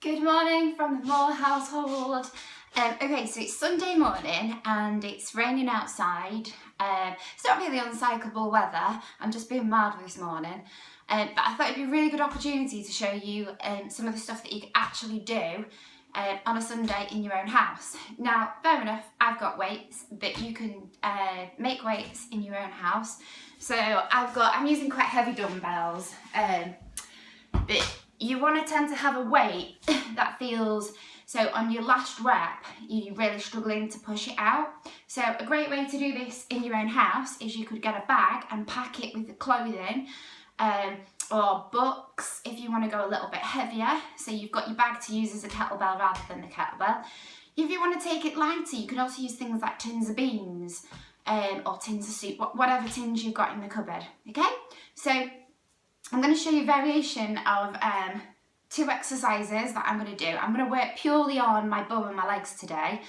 Good morning from the Moore household. Okay, so it's Sunday morning and it's raining outside. It's not really uncyclable weather. I'm just being mild this morning. But I thought it'd be a really good opportunity to show you some of the stuff that you can actually do on a Sunday in your own house. Now, fair enough, I've got weights, but you can make weights in your own house. So I'm using quite heavy dumbbells, but you want to tend to have a weight that feels, so on your last rep, you're really struggling to push it out. So a great way to do this in your own house is you could get a bag and pack it with the clothing, or books if you want to go a little bit heavier. So you've got your bag to use as a kettlebell rather than the kettlebell. If you want to take it lighter, you can also use things like tins of beans, or tins of soup, whatever tins you've got in the cupboard, okay? So I'm going to show you a variation of two exercises that I'm going to do. I'm going to work purely on my bum and my legs today,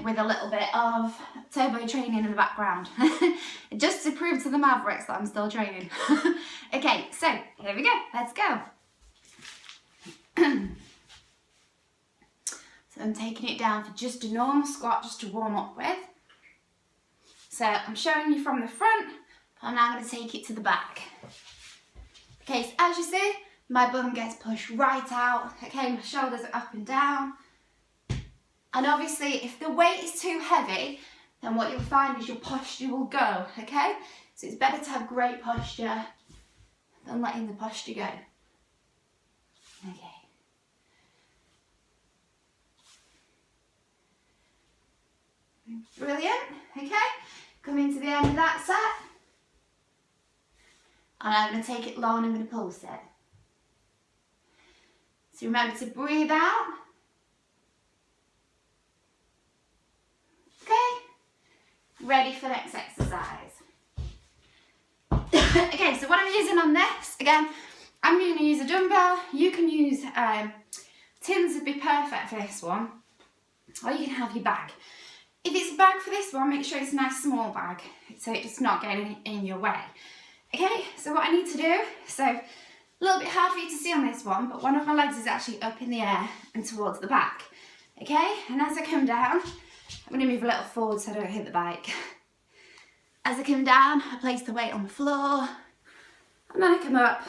with a little bit of turbo training in the background, just to prove to the Mavericks that I'm still training. Okay, so here we go, let's go. So I'm taking it down for just a normal squat, just to warm up with. So I'm showing you from the front, but I'm now going to take it to the back. Okay, so as you see, my bum gets pushed right out. Okay, my shoulders are up and down. And obviously, if the weight is too heavy, then what you'll find is your posture will go, okay? So it's better to have great posture than letting the posture go. Okay. Brilliant, okay? Coming to the end of that set. And I'm going to take it low and I'm going to pulse it. So remember to breathe out. Okay, ready for the next exercise. Okay, so what I'm using on this, again, I'm going to use a dumbbell. You can use tins would be perfect for this one, or you can have your bag. If it's a bag for this one, make sure it's a nice small bag, so it's not getting in your way. Okay, so what I need to do, so a little bit hard for you to see on this one, but one of my legs is actually up in the air and towards the back. Okay, and as I come down, I'm going to move a little forward so I don't hit the bike. As I come down, I place the weight on the floor, and then I come up.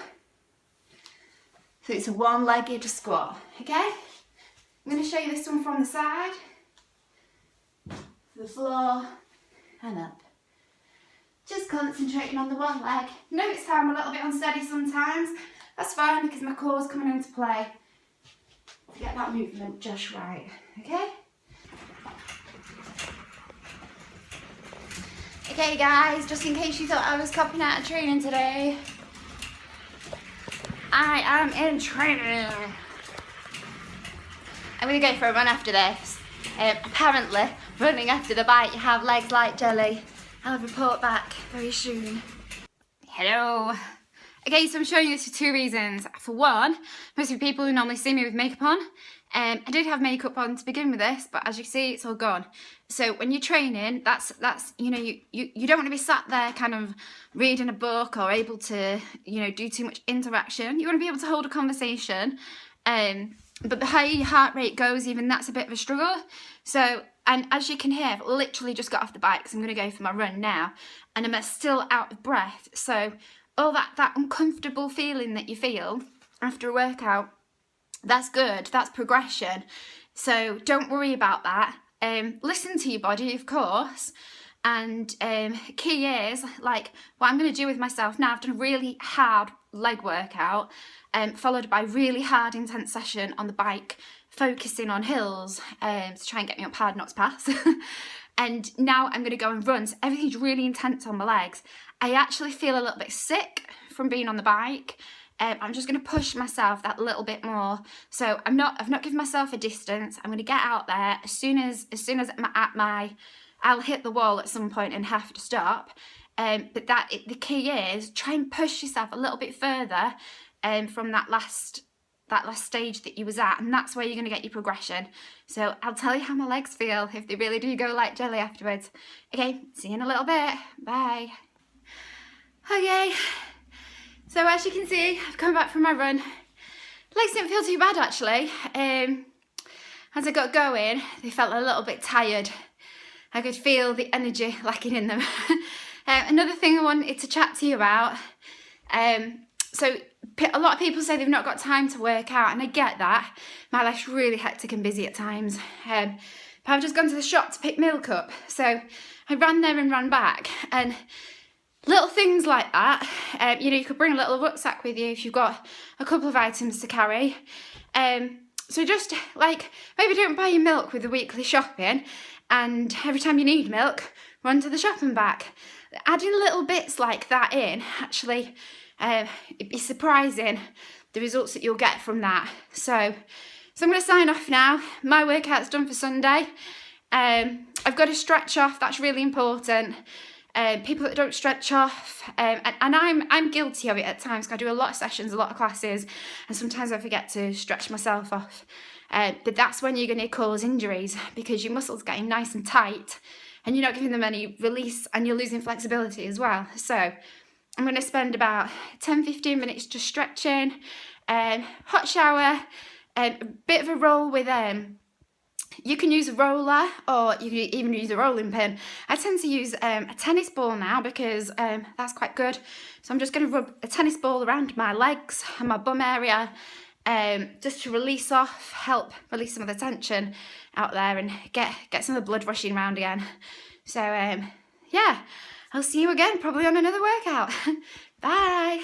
So it's a one-legged squat, okay? I'm going to show you this one from the side, to the floor, and up. Just concentrating on the one leg. Notice how I'm a little bit unsteady sometimes. That's fine because my core's coming into play to get that movement just right, okay? Okay guys, just in case you thought I was copying out of training today, I am in training. I'm going to go for a run after this. Apparently, running after the bike, you have legs like jelly. I'll report back very soon. Hello. Okay, so I'm showing you this for two reasons. For one, most of the people who normally see me with makeup on, I did have makeup on to begin with this, but as you see, it's all gone. So when you're training, that's you know, you don't want to be sat there kind of reading a book or able to, you know, do too much interaction. You want to be able to hold a conversation, but the higher your heart rate goes, even that's a bit of a struggle. So, and as you can hear, I've literally just got off the bike, so I'm going to go for my run now, and I'm still out of breath. So all that uncomfortable feeling that you feel after a workout, that's good, that's progression. So don't worry about that. Listen to your body, of course. And key is, like, what I'm going to do with myself now, I've done a really hard leg workout, followed by really hard intense session on the bike, focusing on hills to try and get me up hard not to pass. And now I'm going to go and run, so everything's really intense on my legs. I actually feel a little bit sick from being on the bike. I'm just going to push myself that little bit more. So I've not given myself a distance. I'm going to get out there as soon as I'm at my, I'll hit the wall at some point and have to stop. But the key is try and push yourself a little bit further from that last stage that you was at, and that's where you're going to get your progression. So I'll tell you how my legs feel if they really do go like jelly afterwards. Okay, see you in a little bit. Bye. Okay, so as you can see, I've come back from my run. Legs didn't feel too bad actually. As I got going, they felt a little bit tired. I could feel the energy lacking in them. Another thing I wanted to chat to you about, so a lot of people say they've not got time to work out, and I get that. My life's really hectic and busy at times. But I've just gone to the shop to pick milk up, so I ran there and ran back, and little things like that, you know, you could bring a little rucksack with you if you've got a couple of items to carry. So just like, maybe don't buy your milk with the weekly shopping, and every time you need milk, run to the shop and back. Adding little bits like that in, actually, it'd be surprising the results that you'll get from that. So I'm going to sign off now. My workout's done for Sunday. I've got to stretch off, that's really important. People that don't stretch off, and I'm guilty of it at times, because I do a lot of sessions, a lot of classes, and sometimes I forget to stretch myself off. But that's when you're going to cause injuries, because your muscles are getting nice and tight and you're not giving them any release, and you're losing flexibility as well. So I'm going to spend about 10-15 minutes just stretching, hot shower, a bit of a roll with you can use a roller, or you can even use a rolling pin. I tend to use a tennis ball now, because that's quite good. So I'm just going to rub a tennis ball around my legs and my bum area, just to help release some of the tension out there, and get some of the blood rushing around again. So yeah, I'll see you again probably on another workout. Bye.